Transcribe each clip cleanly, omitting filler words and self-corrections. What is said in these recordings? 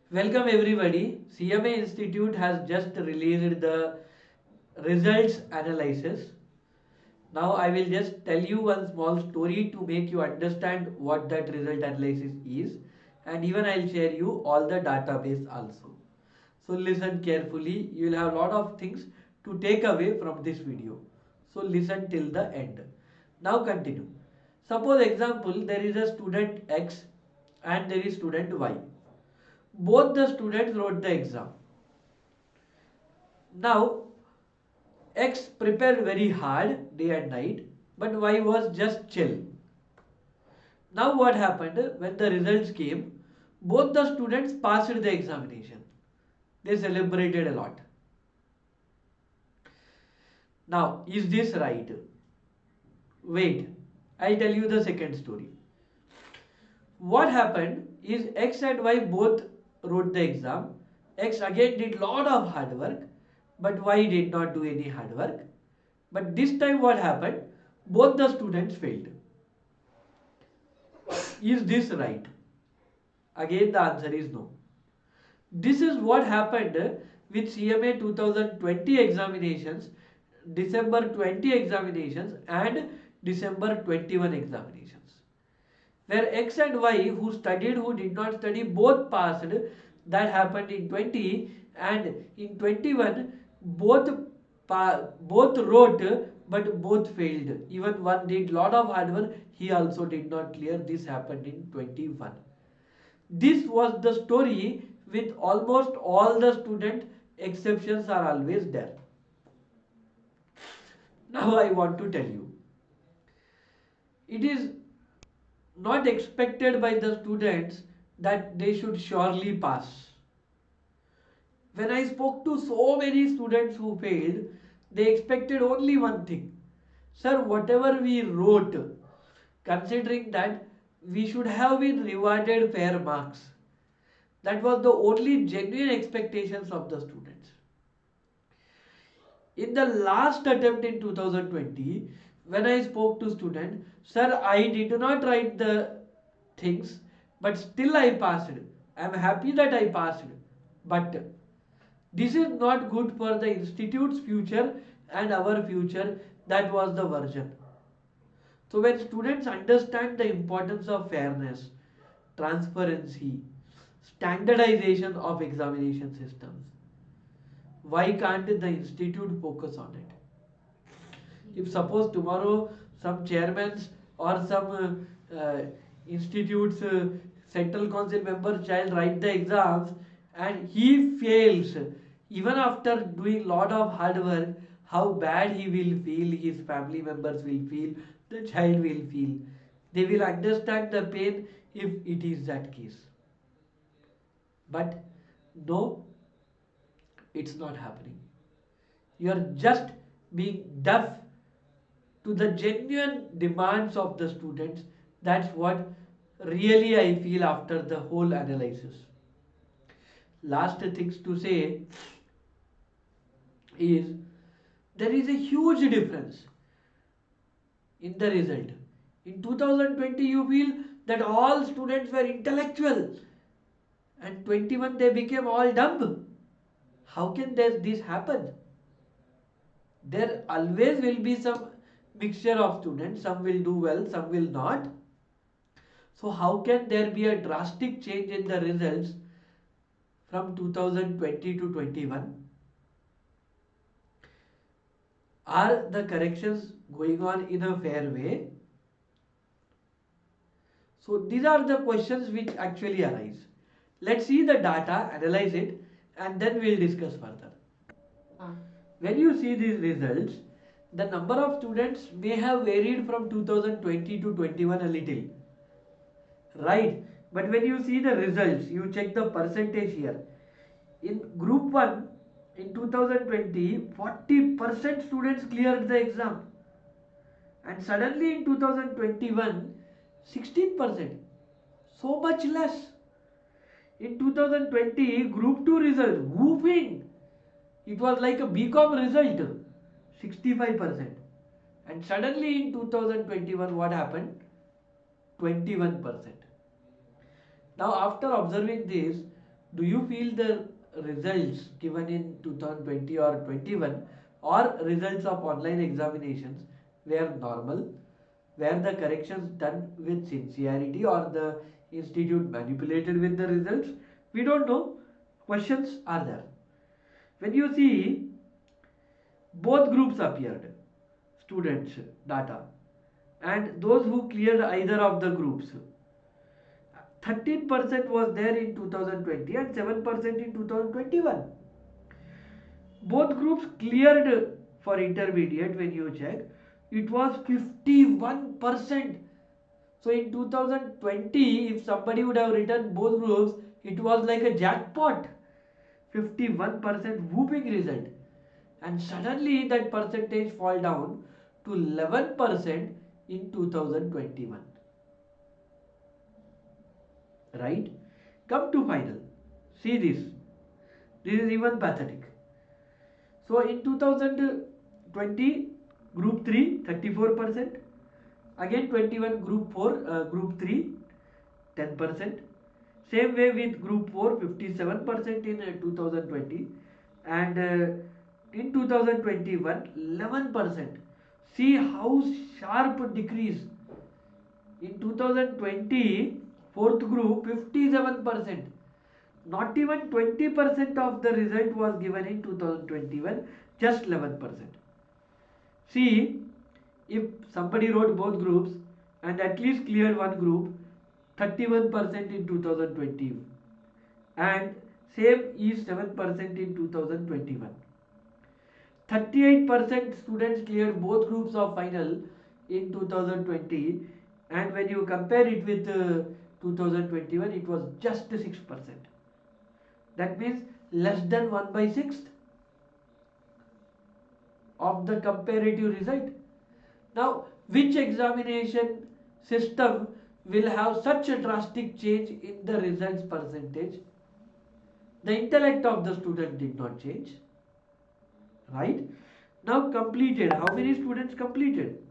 Welcome everybody. CMA Institute has just released the results analysis. Now I will just tell you one small story to make you understand what that result analysis is, and even I'll share you all the database also. So listen carefully. You will have a lot of things to take away from this video. So listen till the end. Now continue. Suppose example there is a student X and there is student Y. Both the students wrote the exam. Now X prepared very hard day and night, but Y was just chill. Now what happened when the results came? Both the students passed the examination. They celebrated a lot. Now, is this right? Wait, I'll tell you the second story. What happened is X and Y both wrote the exam. X again did lot of hard work, but Y did not do any hard work. But this time what happened? Both the students failed. Is this right? Again the answer is no. This is what happened with CMA 2020 examinations, December 20 examinations and December 21 examinations. Where X and Y who studied, who did not study, both passed. That happened in 20, and in 21 both both wrote but both failed. Even one did lot of hard work, he also did not clear. This happened in 21. This was the story with almost all the student. Exceptions are always there. Now I want to tell you, it is not expected by the students that they should surely pass. When I spoke to so many students who failed, they expected only one thing. Sir, whatever we wrote, considering that we should have been rewarded fair marks. That was the only genuine expectations of the students. In the last attempt in 2020, when I spoke to student, sir, I did not write the things, but still I passed. I am happy that I passed. But this is not good for the institute's future and our future. That was the version. So when students understand the importance of fairness, transparency, standardization of examination systems, why can't the institute focus on it? If suppose tomorrow some chairmans or some institutes central council member child write the exams and he fails, even after doing lot of hard work, how bad he will feel, his family members will feel, the child will feel. They will understand the pain if it is that case. But no, it's not happening. You are just being deaf to the genuine demands of the students. That's what really I feel after the whole analysis. Last things to say is there is a huge difference in the result. In 2020 you feel that all students were intellectual and 21 they became all dumb. How can this happen? There always will be some mixture of students, some will do well, some will not. So how can there be a drastic change in the results from 2020 to 21? Are the corrections going on in a fair way? So these are the questions which actually arise. Let's see the data, analyze it, and then we'll discuss further. When you see these results, the number of students may have varied from 2020 to 21 a little, right? But when you see the results, you check the percentage here. In group 1, in 2020, 40% students cleared the exam. And suddenly in 2021, 16%. So much less. In 2020, group 2 result, whooping. It was like a BCom result, 65%. And suddenly in 2021, what happened? 21%. Now after observing this, Do you feel the results given in 2020 or 21 or results of online examinations were normal? Were the corrections done with sincerity or the institute manipulated with the results? We don't know. Questions are there. When you see both groups appeared, students data, and those who cleared either of the groups, 13% was there in 2020 and 7% in 2021. Both groups cleared for intermediate. When you check, it was 51%. So in 2020, if somebody would have written both groups, it was like a jackpot. 51% whooping result. And suddenly that percentage fall down to 11% in 2021. Right? Come to final. See this. This is even pathetic. So in 2020, group 3 34%, again 21 group 4, group 3 10%. Same way with group 4 57% in 2020, and in 2021 11%. See how sharp decrease. In 2020 fourth group 57%. Not even 20% of the result was given in 2021, just 11%. See, if somebody wrote both groups and at least cleared one group, 31% in 2020, and same is 7% in 2021. 38% students cleared both groups of final in 2020, and when you compare it with 2021, it was just 6%. That means less than 1 by 6th of the comparative result. Now, which examination system will have such a drastic change in the results percentage? The intellect of the student did not change, right? Now, completed. How many students completed?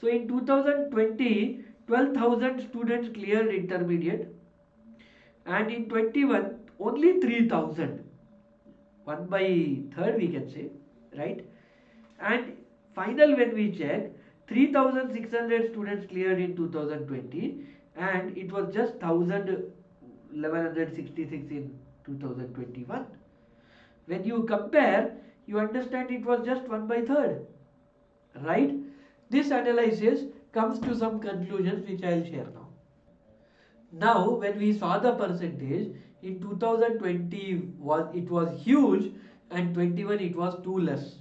So, in 2020, 12,000 students cleared intermediate, and in 21, only 3,000. 1 by 3rd we can say, right? And final, when we check, 3,600 students cleared in 2020, and it was just 1,166 in 2021. When you compare, you understand it was just 1 by 3rd, right? This analysis comes to some conclusions which I will share now. Now, when we saw the percentage, in 2020 it was huge, and 21 it was too less.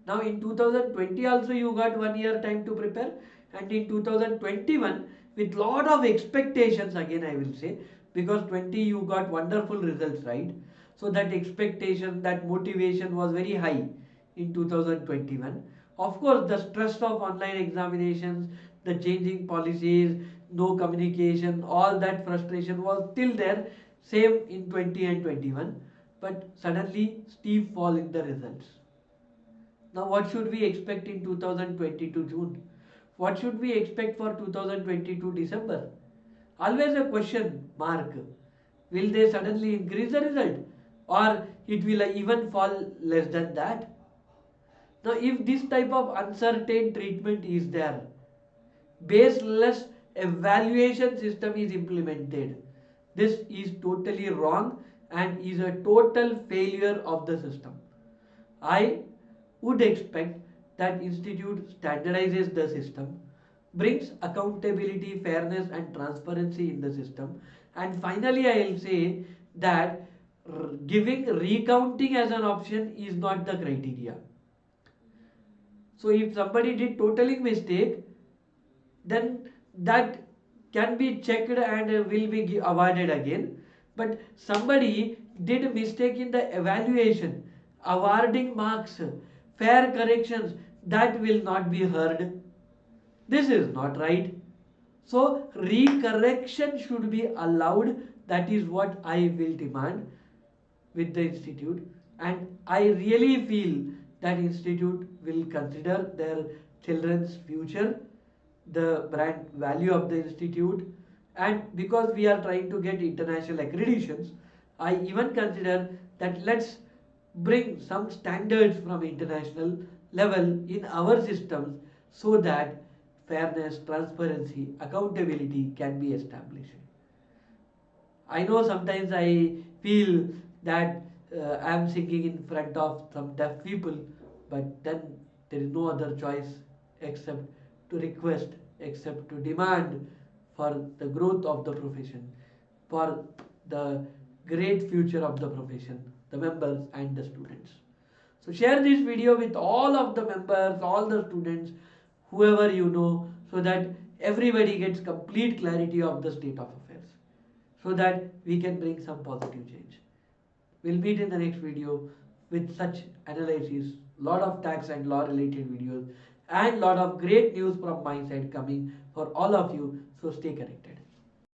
Now in 2020 also you got 1 year time to prepare, and in 2021 with lot of expectations, again I will say, because 20 you got wonderful results, right? So that expectation, that motivation was very high in 2021. Of course, the stress of online examinations, the changing policies, no communication, all that frustration was still there, same in 20 and 21, but suddenly steep fall in the results. Now, what should we expect in 2022 June? What should we expect for 2022 December? Always a question mark. Will they suddenly increase the result, or it will even fall less than that? Now, if this type of uncertain treatment is there, baseless evaluation system is implemented, this is totally wrong and is a total failure of the system. I would expect that institute standardizes the system, brings accountability, fairness and transparency in the system, and finally I will say that giving recounting as an option is not the criteria. So if somebody did totally mistake, then that can be checked and will be awarded again. But somebody did a mistake in the evaluation, awarding marks, fair corrections, that will not be heard. This is not right. So recorrection should be allowed. That is what I will demand with the institute, and I really feel that institute will consider their children's future, the brand value of the institute, And because we are trying to get international accreditations, I even consider that let's bring some standards from international level in our systems so that fairness, transparency, accountability can be established. I know sometimes I feel that I am singing in front of some deaf people, but then there is no other choice except to request, except to demand for the growth of the profession, for the great future of the profession, the members and the students. So share this video with all of the members, all the students, whoever you know, so that everybody gets complete clarity of the state of affairs, so that we can bring some positive change. We'll meet in the next video with such analysis, lot of tax and law related videos, and lot of great news from my side coming for all of you. So stay connected.